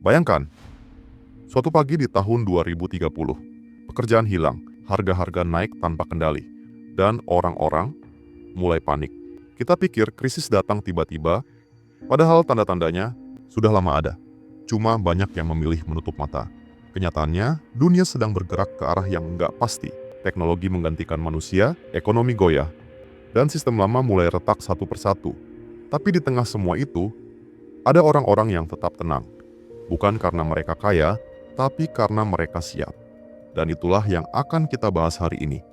Bayangkan, suatu pagi di tahun 2030, pekerjaan hilang, harga-harga naik tanpa kendali, dan orang-orang mulai panik. Kita pikir krisis datang tiba-tiba, padahal tanda-tandanya sudah lama ada. Cuma banyak yang memilih menutup mata. Kenyataannya, dunia sedang bergerak ke arah yang nggak pasti. Teknologi menggantikan manusia, ekonomi goyah, dan sistem lama mulai retak satu persatu. Tapi di tengah semua itu, ada orang-orang yang tetap tenang. Bukan karena mereka kaya, tapi karena mereka siap. Dan itulah yang akan kita bahas hari ini.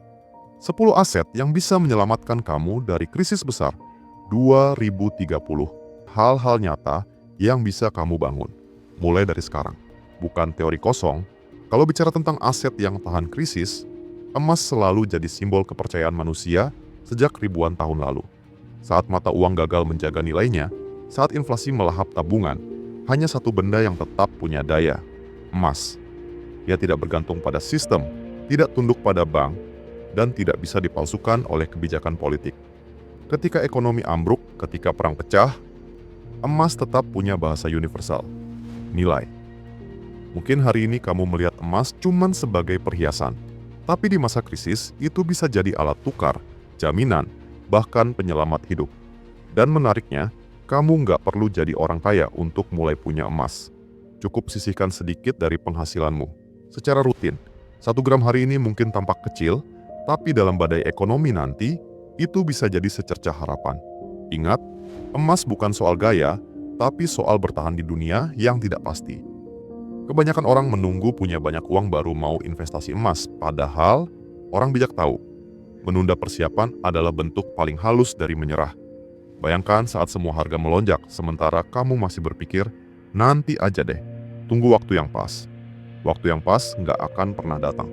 10 aset yang bisa menyelamatkan kamu dari krisis besar 2030. Hal-hal nyata yang bisa kamu bangun. Mulai dari sekarang. Bukan teori kosong. Kalau bicara tentang aset yang tahan krisis, emas selalu jadi simbol kepercayaan manusia sejak ribuan tahun lalu. Saat mata uang gagal menjaga nilainya, saat inflasi melahap tabungan, hanya satu benda yang tetap punya daya, emas. Ia tidak bergantung pada sistem, tidak tunduk pada bank, dan tidak bisa dipalsukan oleh kebijakan politik. Ketika ekonomi ambruk, ketika perang pecah, emas tetap punya bahasa universal, nilai. Mungkin hari ini kamu melihat emas cuman sebagai perhiasan, tapi di masa krisis itu bisa jadi alat tukar, jaminan, bahkan penyelamat hidup. Dan menariknya, kamu nggak perlu jadi orang kaya untuk mulai punya emas. Cukup sisihkan sedikit dari penghasilanmu. Secara rutin, 1 gram hari ini mungkin tampak kecil, tapi dalam badai ekonomi nanti, itu bisa jadi secercah harapan. Ingat, emas bukan soal gaya, tapi soal bertahan di dunia yang tidak pasti. Kebanyakan orang menunggu punya banyak uang baru mau investasi emas, padahal orang bijak tahu, menunda persiapan adalah bentuk paling halus dari menyerah. Bayangkan saat semua harga melonjak, sementara kamu masih berpikir, nanti aja deh, tunggu waktu yang pas. Waktu yang pas nggak akan pernah datang.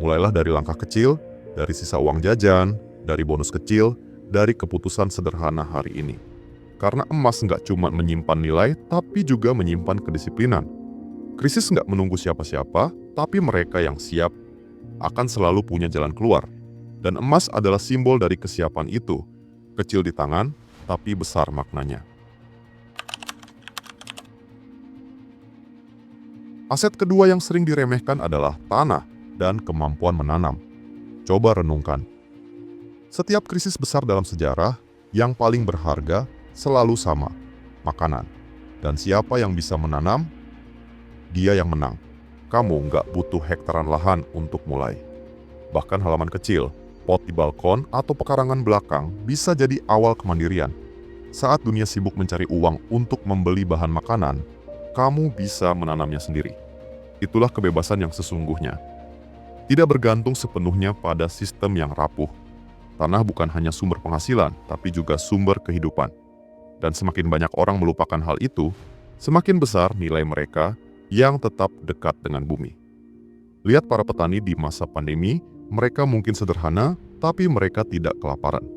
Mulailah dari langkah kecil, dari sisa uang jajan, dari bonus kecil, dari keputusan sederhana hari ini. Karena emas nggak cuma menyimpan nilai, tapi juga menyimpan kedisiplinan. Krisis nggak menunggu siapa-siapa, tapi mereka yang siap akan selalu punya jalan keluar. Dan emas adalah simbol dari kesiapan itu. Kecil di tangan, tapi besar maknanya. Aset kedua yang sering diremehkan adalah tanah dan kemampuan menanam. Coba renungkan. Setiap krisis besar dalam sejarah, yang paling berharga selalu sama, makanan. Dan siapa yang bisa menanam, dia yang menang. Kamu nggak butuh hektaran lahan untuk mulai. Bahkan halaman kecil, pot di balkon atau pekarangan belakang bisa jadi awal kemandirian. Saat dunia sibuk mencari uang untuk membeli bahan makanan, kamu bisa menanamnya sendiri. Itulah kebebasan yang sesungguhnya. Tidak bergantung sepenuhnya pada sistem yang rapuh. Tanah bukan hanya sumber penghasilan, tapi juga sumber kehidupan. Dan semakin banyak orang melupakan hal itu, semakin besar nilai mereka yang tetap dekat dengan bumi. Lihat para petani di masa pandemi, mereka mungkin sederhana, tapi mereka tidak kelaparan.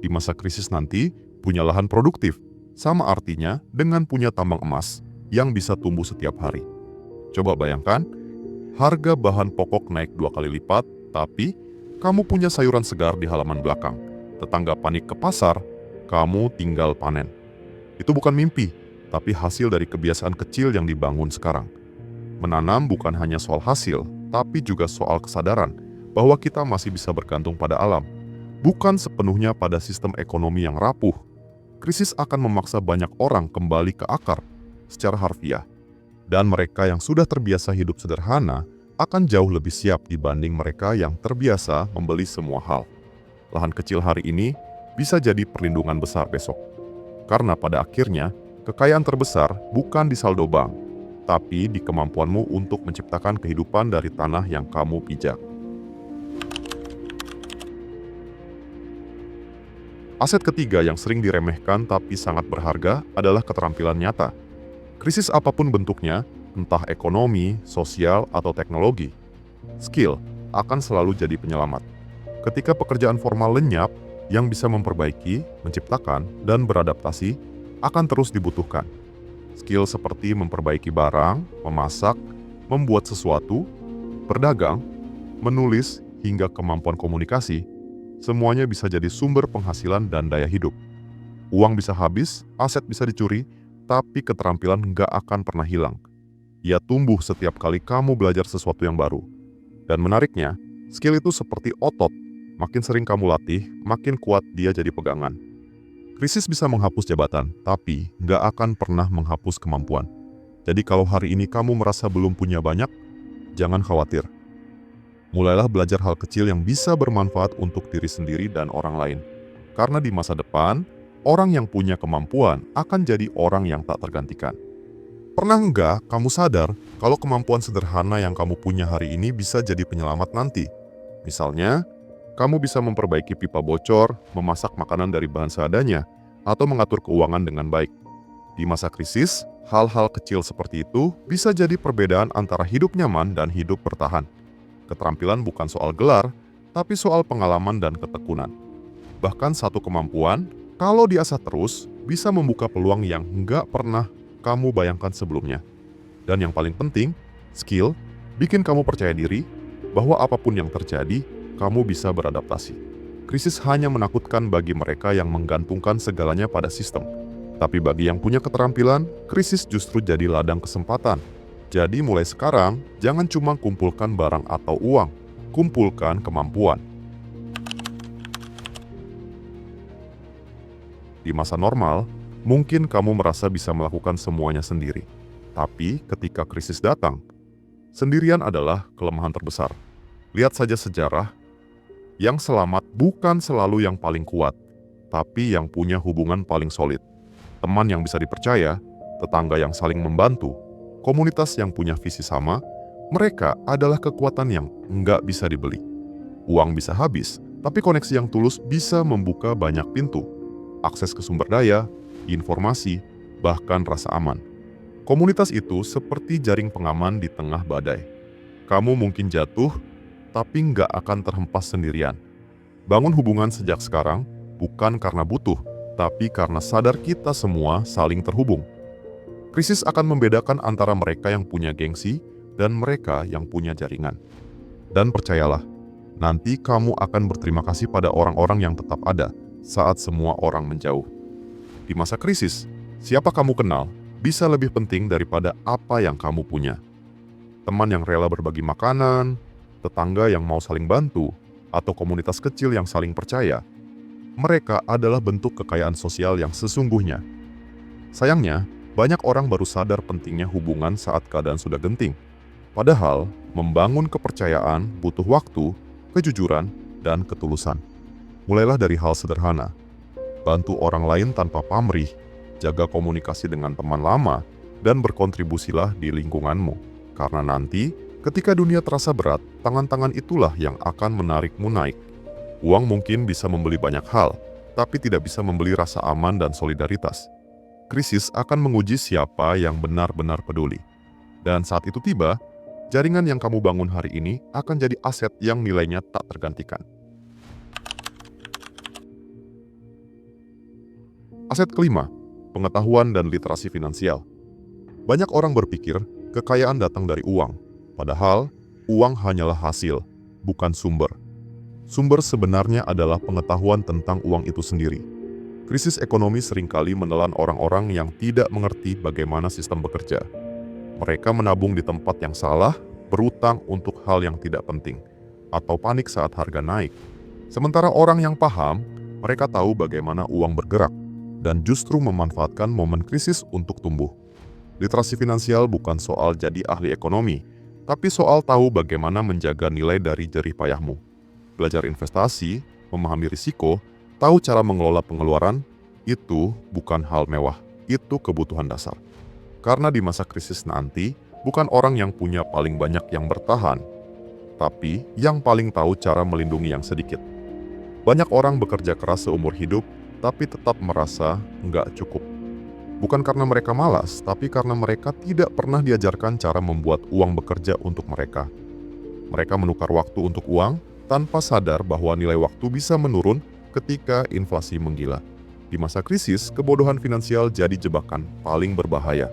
Di masa krisis nanti, punya lahan produktif, sama artinya dengan punya tambang emas yang bisa tumbuh setiap hari. Coba bayangkan, harga bahan pokok naik 2 kali lipat, tapi kamu punya sayuran segar di halaman belakang. Tetangga panik ke pasar, kamu tinggal panen. Itu bukan mimpi, tapi hasil dari kebiasaan kecil yang dibangun sekarang. Menanam bukan hanya soal hasil, tapi juga soal kesadaran bahwa kita masih bisa bergantung pada alam, bukan sepenuhnya pada sistem ekonomi yang rapuh. Krisis akan memaksa banyak orang kembali ke akar secara harfiah, dan mereka yang sudah terbiasa hidup sederhana akan jauh lebih siap dibanding mereka yang terbiasa membeli semua hal. Lahan kecil hari ini bisa jadi perlindungan besar besok, karena pada akhirnya kekayaan terbesar bukan di saldo bank, tapi di kemampuanmu untuk menciptakan kehidupan dari tanah yang kamu pijak. Aset ketiga yang sering diremehkan tapi sangat berharga adalah keterampilan nyata. Krisis apapun bentuknya, entah ekonomi, sosial, atau teknologi, skill akan selalu jadi penyelamat. Ketika pekerjaan formal lenyap, yang bisa memperbaiki, menciptakan, dan beradaptasi akan terus dibutuhkan. Skill seperti memperbaiki barang, memasak, membuat sesuatu, berdagang, menulis, hingga kemampuan komunikasi, semuanya bisa jadi sumber penghasilan dan daya hidup. Uang bisa habis, aset bisa dicuri, tapi keterampilan nggak akan pernah hilang. Ia tumbuh setiap kali kamu belajar sesuatu yang baru. Dan menariknya, skill itu seperti otot. Makin sering kamu latih, makin kuat dia jadi pegangan. Krisis bisa menghapus jabatan, tapi nggak akan pernah menghapus kemampuan. Jadi kalau hari ini kamu merasa belum punya banyak, jangan khawatir. Mulailah belajar hal kecil yang bisa bermanfaat untuk diri sendiri dan orang lain. Karena di masa depan, orang yang punya kemampuan akan jadi orang yang tak tergantikan. Pernah nggak kamu sadar kalau kemampuan sederhana yang kamu punya hari ini bisa jadi penyelamat nanti? Misalnya, kamu bisa memperbaiki pipa bocor, memasak makanan dari bahan seadanya, atau mengatur keuangan dengan baik. Di masa krisis, hal-hal kecil seperti itu bisa jadi perbedaan antara hidup nyaman dan hidup bertahan. Keterampilan bukan soal gelar, tapi soal pengalaman dan ketekunan. Bahkan satu kemampuan, kalau diasah terus, bisa membuka peluang yang nggak pernah kamu bayangkan sebelumnya. Dan yang paling penting, skill bikin kamu percaya diri bahwa apapun yang terjadi, kamu bisa beradaptasi. Krisis hanya menakutkan bagi mereka yang menggantungkan segalanya pada sistem. Tapi bagi yang punya keterampilan, krisis justru jadi ladang kesempatan. Jadi mulai sekarang, jangan cuma kumpulkan barang atau uang, kumpulkan kemampuan. Di masa normal, mungkin kamu merasa bisa melakukan semuanya sendiri. Tapi ketika krisis datang, sendirian adalah kelemahan terbesar. Lihat saja sejarah, yang selamat bukan selalu yang paling kuat, tapi yang punya hubungan paling solid. Teman yang bisa dipercaya, tetangga yang saling membantu, komunitas yang punya visi sama, mereka adalah kekuatan yang nggak bisa dibeli. Uang bisa habis, tapi koneksi yang tulus bisa membuka banyak pintu. Akses ke sumber daya, informasi, bahkan rasa aman. Komunitas itu seperti jaring pengaman di tengah badai. Kamu mungkin jatuh, tapi nggak akan terhempas sendirian. Bangun hubungan sejak sekarang, bukan karena butuh, tapi karena sadar kita semua saling terhubung. Krisis akan membedakan antara mereka yang punya gengsi dan mereka yang punya jaringan. Dan percayalah, nanti kamu akan berterima kasih pada orang-orang yang tetap ada saat semua orang menjauh. Di masa krisis, siapa kamu kenal bisa lebih penting daripada apa yang kamu punya. Teman yang rela berbagi makanan, tetangga yang mau saling bantu, atau komunitas kecil yang saling percaya. Mereka adalah bentuk kekayaan sosial yang sesungguhnya. Sayangnya, banyak orang baru sadar pentingnya hubungan saat keadaan sudah genting. Padahal, membangun kepercayaan butuh waktu, kejujuran, dan ketulusan. Mulailah dari hal sederhana. Bantu orang lain tanpa pamrih, jaga komunikasi dengan teman lama, dan berkontribusilah di lingkunganmu. Karena nanti, ketika dunia terasa berat, tangan-tangan itulah yang akan menarikmu naik. Uang mungkin bisa membeli banyak hal, tapi tidak bisa membeli rasa aman dan solidaritas. Krisis akan menguji siapa yang benar-benar peduli. Dan saat itu tiba, jaringan yang kamu bangun hari ini akan jadi aset yang nilainya tak tergantikan. Aset kelima, pengetahuan dan literasi finansial. Banyak orang berpikir kekayaan datang dari uang, padahal uang hanyalah hasil, bukan sumber. Sumber sebenarnya adalah pengetahuan tentang uang itu sendiri. Krisis ekonomi seringkali menelan orang-orang yang tidak mengerti bagaimana sistem bekerja. Mereka menabung di tempat yang salah, berutang untuk hal yang tidak penting, atau panik saat harga naik. Sementara orang yang paham, mereka tahu bagaimana uang bergerak, dan justru memanfaatkan momen krisis untuk tumbuh. Literasi finansial bukan soal jadi ahli ekonomi, tapi soal tahu bagaimana menjaga nilai dari jerih payahmu. Belajar investasi, memahami risiko, tahu cara mengelola pengeluaran, itu bukan hal mewah, itu kebutuhan dasar. Karena di masa krisis nanti, bukan orang yang punya paling banyak yang bertahan, tapi yang paling tahu cara melindungi yang sedikit. Banyak orang bekerja keras seumur hidup, tapi tetap merasa nggak cukup. Bukan karena mereka malas, tapi karena mereka tidak pernah diajarkan cara membuat uang bekerja untuk mereka. Mereka menukar waktu untuk uang, tanpa sadar bahwa nilai waktu bisa menurun ketika inflasi menggila. Di masa krisis, kebodohan finansial jadi jebakan paling berbahaya.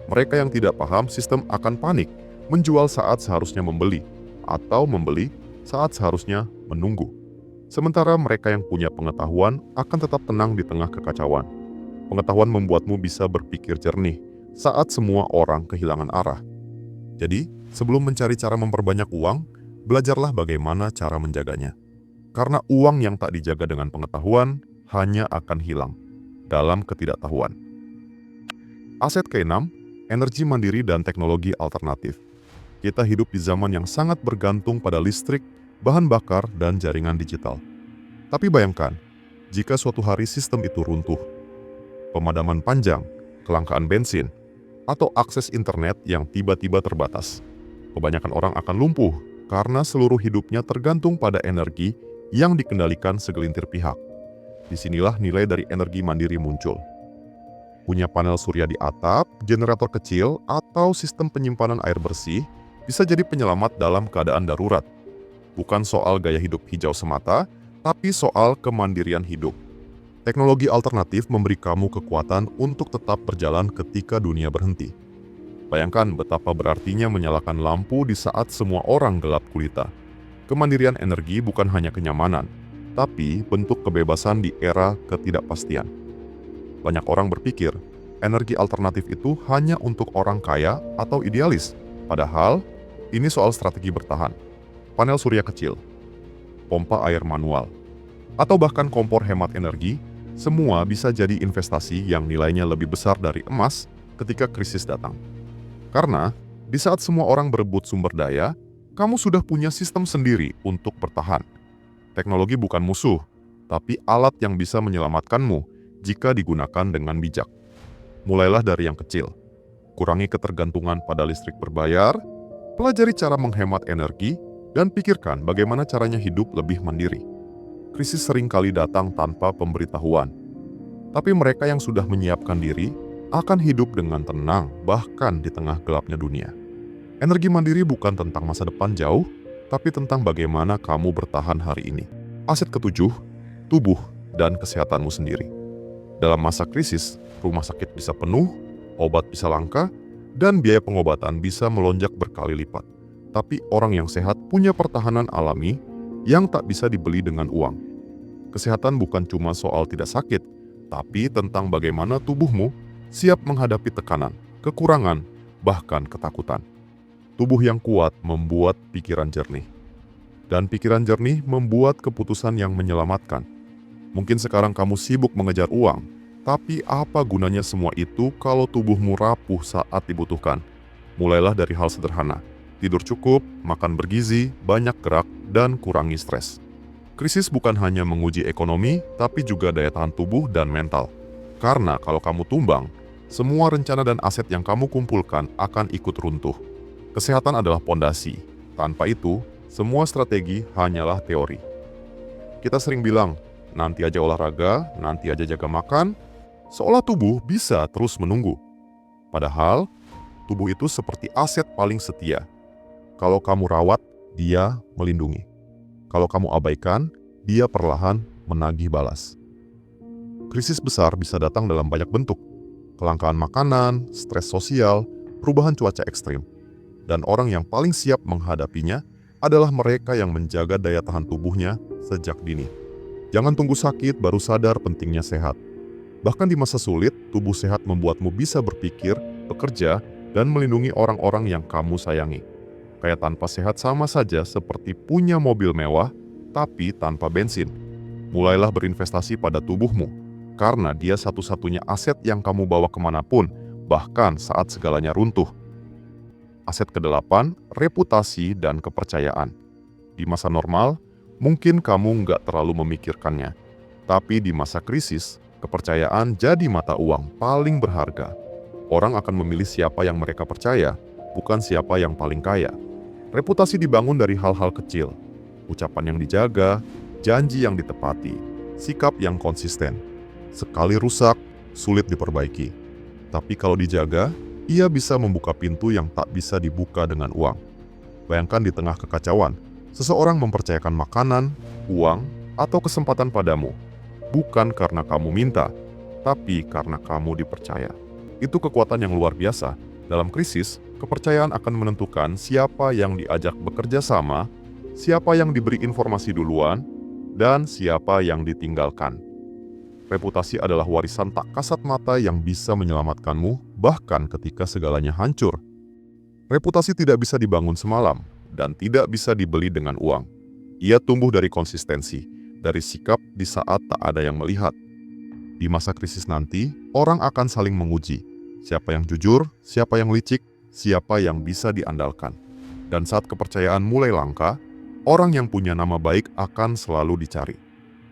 Mereka yang tidak paham sistem akan panik, menjual saat seharusnya membeli, atau membeli saat seharusnya menunggu. Sementara mereka yang punya pengetahuan akan tetap tenang di tengah kekacauan. Pengetahuan membuatmu bisa berpikir jernih saat semua orang kehilangan arah. Jadi, sebelum mencari cara memperbanyak uang, belajarlah bagaimana cara menjaganya. Karena uang yang tak dijaga dengan pengetahuan hanya akan hilang dalam ketidaktahuan. Aset keenam, energi mandiri dan teknologi alternatif. Kita hidup di zaman yang sangat bergantung pada listrik, bahan bakar, dan jaringan digital. Tapi bayangkan, jika suatu hari sistem itu runtuh, pemadaman panjang, kelangkaan bensin, atau akses internet yang tiba-tiba terbatas. Kebanyakan orang akan lumpuh karena seluruh hidupnya tergantung pada energi yang dikendalikan segelintir pihak. Disinilah nilai dari energi mandiri muncul. Punya panel surya di atap, generator kecil, atau sistem penyimpanan air bersih bisa jadi penyelamat dalam keadaan darurat. Bukan soal gaya hidup hijau semata, tapi soal kemandirian hidup. Teknologi alternatif memberi kamu kekuatan untuk tetap berjalan ketika dunia berhenti. Bayangkan betapa berartinya menyalakan lampu di saat semua orang gelap gulita. Kemandirian energi bukan hanya kenyamanan, tapi bentuk kebebasan di era ketidakpastian. Banyak orang berpikir, energi alternatif itu hanya untuk orang kaya atau idealis. Padahal, ini soal strategi bertahan. Panel surya kecil, pompa air manual, atau bahkan kompor hemat energi, semua bisa jadi investasi yang nilainya lebih besar dari emas ketika krisis datang. Karena, di saat semua orang berebut sumber daya, kamu sudah punya sistem sendiri untuk bertahan. Teknologi bukan musuh, tapi alat yang bisa menyelamatkanmu jika digunakan dengan bijak. Mulailah dari yang kecil. Kurangi ketergantungan pada listrik berbayar, pelajari cara menghemat energi, dan pikirkan bagaimana caranya hidup lebih mandiri. Krisis seringkali datang tanpa pemberitahuan. Tapi mereka yang sudah menyiapkan diri akan hidup dengan tenang bahkan di tengah gelapnya dunia. Energi mandiri bukan tentang masa depan jauh, tapi tentang bagaimana kamu bertahan hari ini. Aset ketujuh, tubuh dan kesehatanmu sendiri. Dalam masa krisis, rumah sakit bisa penuh, obat bisa langka, dan biaya pengobatan bisa melonjak berkali lipat. Tapi orang yang sehat punya pertahanan alami yang tak bisa dibeli dengan uang. Kesehatan bukan cuma soal tidak sakit, tapi tentang bagaimana tubuhmu siap menghadapi tekanan, kekurangan, bahkan ketakutan. Tubuh yang kuat membuat pikiran jernih. Dan pikiran jernih membuat keputusan yang menyelamatkan. Mungkin sekarang kamu sibuk mengejar uang, tapi apa gunanya semua itu kalau tubuhmu rapuh saat dibutuhkan? Mulailah dari hal sederhana. Tidur cukup, makan bergizi, banyak gerak, dan kurangi stres. Krisis bukan hanya menguji ekonomi, tapi juga daya tahan tubuh dan mental. Karena kalau kamu tumbang, semua rencana dan aset yang kamu kumpulkan akan ikut runtuh. Kesehatan adalah pondasi. Tanpa itu, semua strategi hanyalah teori. Kita sering bilang, nanti aja olahraga, nanti aja jaga makan, seolah tubuh bisa terus menunggu. Padahal, tubuh itu seperti aset paling setia. Kalau kamu rawat, dia melindungi. Kalau kamu abaikan, dia perlahan menagih balas. Krisis besar bisa datang dalam banyak bentuk. Kelangkaan makanan, stres sosial, perubahan cuaca ekstrim. Dan orang yang paling siap menghadapinya adalah mereka yang menjaga daya tahan tubuhnya sejak dini. Jangan tunggu sakit baru sadar pentingnya sehat. Bahkan di masa sulit, tubuh sehat membuatmu bisa berpikir, bekerja, dan melindungi orang-orang yang kamu sayangi. Kayak tanpa sehat sama saja seperti punya mobil mewah, tapi tanpa bensin. Mulailah berinvestasi pada tubuhmu, karena dia satu-satunya aset yang kamu bawa kemanapun, bahkan saat segalanya runtuh. Aset kedelapan, reputasi dan kepercayaan. Di masa normal, mungkin kamu nggak terlalu memikirkannya. Tapi di masa krisis, kepercayaan jadi mata uang paling berharga. Orang akan memilih siapa yang mereka percaya, bukan siapa yang paling kaya. Reputasi dibangun dari hal-hal kecil, ucapan yang dijaga, janji yang ditepati, sikap yang konsisten. Sekali rusak, sulit diperbaiki. Tapi kalau dijaga, ia bisa membuka pintu yang tak bisa dibuka dengan uang. Bayangkan di tengah kekacauan, seseorang mempercayakan makanan, uang, atau kesempatan padamu. Bukan karena kamu minta, tapi karena kamu dipercaya. Itu kekuatan yang luar biasa. Dalam krisis, kepercayaan akan menentukan siapa yang diajak bekerja sama, siapa yang diberi informasi duluan, dan siapa yang ditinggalkan. Reputasi adalah warisan tak kasat mata yang bisa menyelamatkanmu, bahkan ketika segalanya hancur. Reputasi tidak bisa dibangun semalam dan tidak bisa dibeli dengan uang. Ia tumbuh dari konsistensi, dari sikap di saat tak ada yang melihat. Di masa krisis nanti, orang akan saling menguji. Siapa yang jujur, siapa yang licik, siapa yang bisa diandalkan. Dan saat kepercayaan mulai langka, orang yang punya nama baik akan selalu dicari.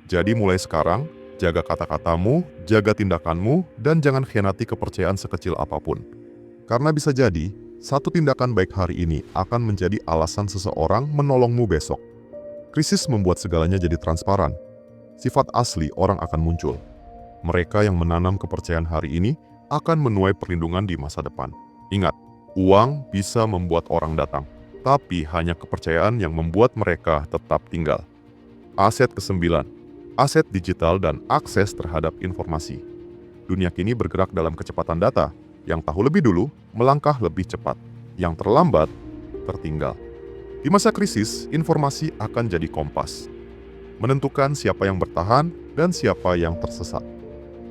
Jadi mulai sekarang, jaga kata-katamu, jaga tindakanmu, dan jangan khianati kepercayaan sekecil apapun. Karena bisa jadi, satu tindakan baik hari ini akan menjadi alasan seseorang menolongmu besok. Krisis membuat segalanya jadi transparan. Sifat asli orang akan muncul. Mereka yang menanam kepercayaan hari ini akan menuai perlindungan di masa depan. Ingat, uang bisa membuat orang datang, tapi hanya kepercayaan yang membuat mereka tetap tinggal. Aset ke-9, aset digital dan akses terhadap informasi. Dunia kini bergerak dalam kecepatan data. Yang tahu lebih dulu, melangkah lebih cepat. Yang terlambat, tertinggal. Di masa krisis, informasi akan jadi kompas. Menentukan siapa yang bertahan dan siapa yang tersesat.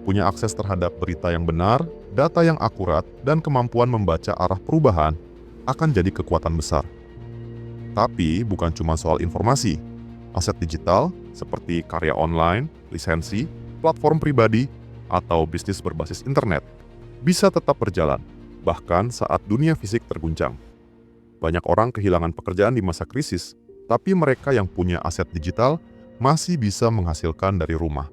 Punya akses terhadap berita yang benar, data yang akurat, dan kemampuan membaca arah perubahan akan jadi kekuatan besar. Tapi bukan cuma soal informasi. Aset digital seperti karya online, lisensi, platform pribadi, atau bisnis berbasis internet bisa tetap berjalan, bahkan saat dunia fisik terguncang. Banyak orang kehilangan pekerjaan di masa krisis, tapi mereka yang punya aset digital masih bisa menghasilkan dari rumah.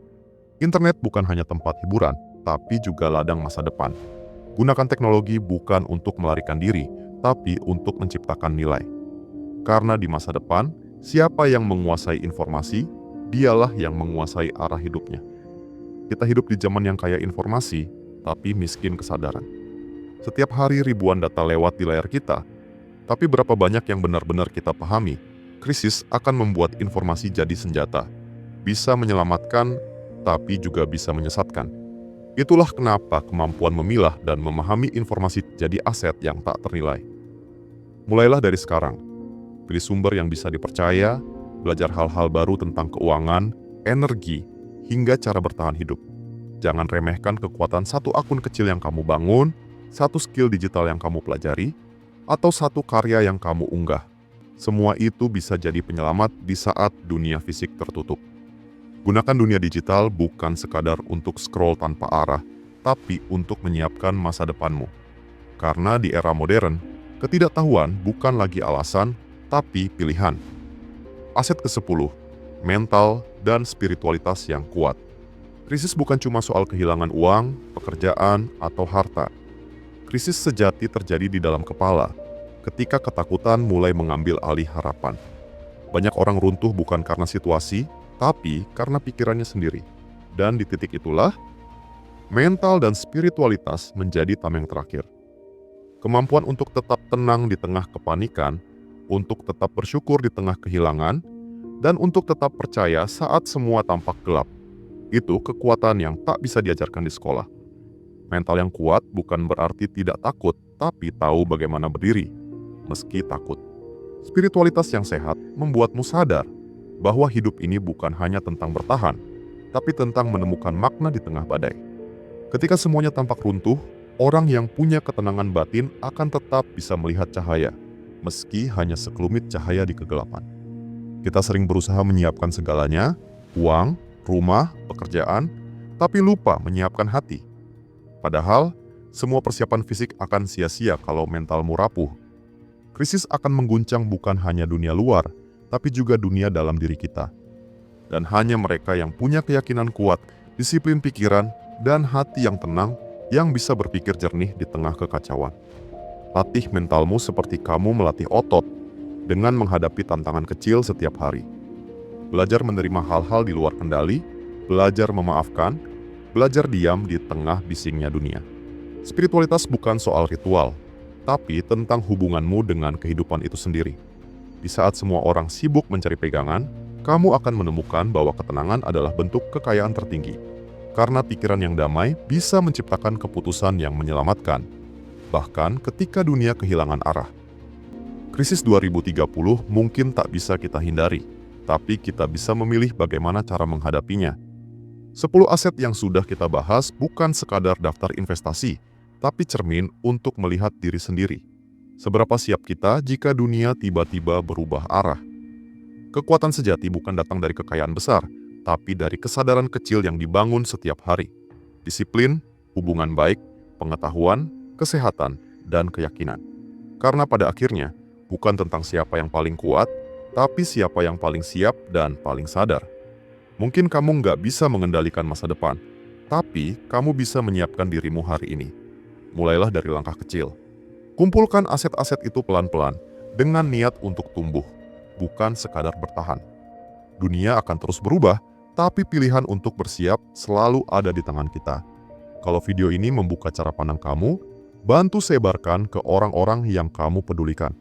Internet bukan hanya tempat hiburan, tapi juga ladang masa depan. Gunakan teknologi bukan untuk melarikan diri, tapi untuk menciptakan nilai. Karena di masa depan, siapa yang menguasai informasi, dialah yang menguasai arah hidupnya. Kita hidup di zaman yang kaya informasi, tapi miskin kesadaran. Setiap hari ribuan data lewat di layar kita, tapi berapa banyak yang benar-benar kita pahami? Krisis akan membuat informasi jadi senjata. Bisa menyelamatkan, tapi juga bisa menyesatkan. Itulah kenapa kemampuan memilah dan memahami informasi jadi aset yang tak ternilai. Mulailah dari sekarang. Pilih sumber yang bisa dipercaya, belajar hal-hal baru tentang keuangan, energi, hingga cara bertahan hidup. Jangan remehkan kekuatan satu akun kecil yang kamu bangun, satu skill digital yang kamu pelajari, atau satu karya yang kamu unggah. Semua itu bisa jadi penyelamat di saat dunia fisik tertutup. Gunakan dunia digital bukan sekadar untuk scroll tanpa arah, tapi untuk menyiapkan masa depanmu. Karena di era modern, ketidaktahuan bukan lagi alasan, tapi pilihan. Aset ke-10, mental dan spiritualitas yang kuat. Krisis bukan cuma soal kehilangan uang, pekerjaan, atau harta. Krisis sejati terjadi di dalam kepala, ketika ketakutan mulai mengambil alih harapan. Banyak orang runtuh bukan karena situasi, tapi karena pikirannya sendiri. Dan di titik itulah, mental dan spiritualitas menjadi tameng terakhir. Kemampuan untuk tetap tenang di tengah kepanikan, untuk tetap bersyukur di tengah kehilangan, dan untuk tetap percaya saat semua tampak gelap. Itu kekuatan yang tak bisa diajarkan di sekolah. Mental yang kuat bukan berarti tidak takut, tapi tahu bagaimana berdiri, meski takut. Spiritualitas yang sehat membuatmu sadar bahwa hidup ini bukan hanya tentang bertahan, tapi tentang menemukan makna di tengah badai. Ketika semuanya tampak runtuh, orang yang punya ketenangan batin akan tetap bisa melihat cahaya, meski hanya sekelumit cahaya di kegelapan. Kita sering berusaha menyiapkan segalanya, uang, rumah, pekerjaan, tapi lupa menyiapkan hati. Padahal, semua persiapan fisik akan sia-sia kalau mentalmu rapuh. Krisis akan mengguncang bukan hanya dunia luar, tapi juga dunia dalam diri kita. Dan hanya mereka yang punya keyakinan kuat, disiplin pikiran, dan hati yang tenang, yang bisa berpikir jernih di tengah kekacauan. Latih mentalmu seperti kamu melatih otot, dengan menghadapi tantangan kecil setiap hari. Belajar menerima hal-hal di luar kendali, belajar memaafkan, belajar diam di tengah bisingnya dunia. Spiritualitas bukan soal ritual, tapi tentang hubunganmu dengan kehidupan itu sendiri. Di saat semua orang sibuk mencari pegangan, kamu akan menemukan bahwa ketenangan adalah bentuk kekayaan tertinggi. Karena pikiran yang damai bisa menciptakan keputusan yang menyelamatkan, bahkan ketika dunia kehilangan arah. Krisis 2030 mungkin tak bisa kita hindari, tapi kita bisa memilih bagaimana cara menghadapinya. 10 aset yang sudah kita bahas bukan sekadar daftar investasi, tapi cermin untuk melihat diri sendiri. Seberapa siap kita jika dunia tiba-tiba berubah arah? Kekuatan sejati bukan datang dari kekayaan besar, tapi dari kesadaran kecil yang dibangun setiap hari. Disiplin, hubungan baik, pengetahuan, kesehatan, dan keyakinan. Karena pada akhirnya, bukan tentang siapa yang paling kuat, tapi siapa yang paling siap dan paling sadar. Mungkin kamu nggak bisa mengendalikan masa depan, tapi kamu bisa menyiapkan dirimu hari ini. Mulailah dari langkah kecil. Kumpulkan aset-aset itu pelan-pelan, dengan niat untuk tumbuh, bukan sekadar bertahan. Dunia akan terus berubah, tapi pilihan untuk bersiap selalu ada di tangan kita. Kalau video ini membuka cara pandang kamu, bantu sebarkan ke orang-orang yang kamu pedulikan.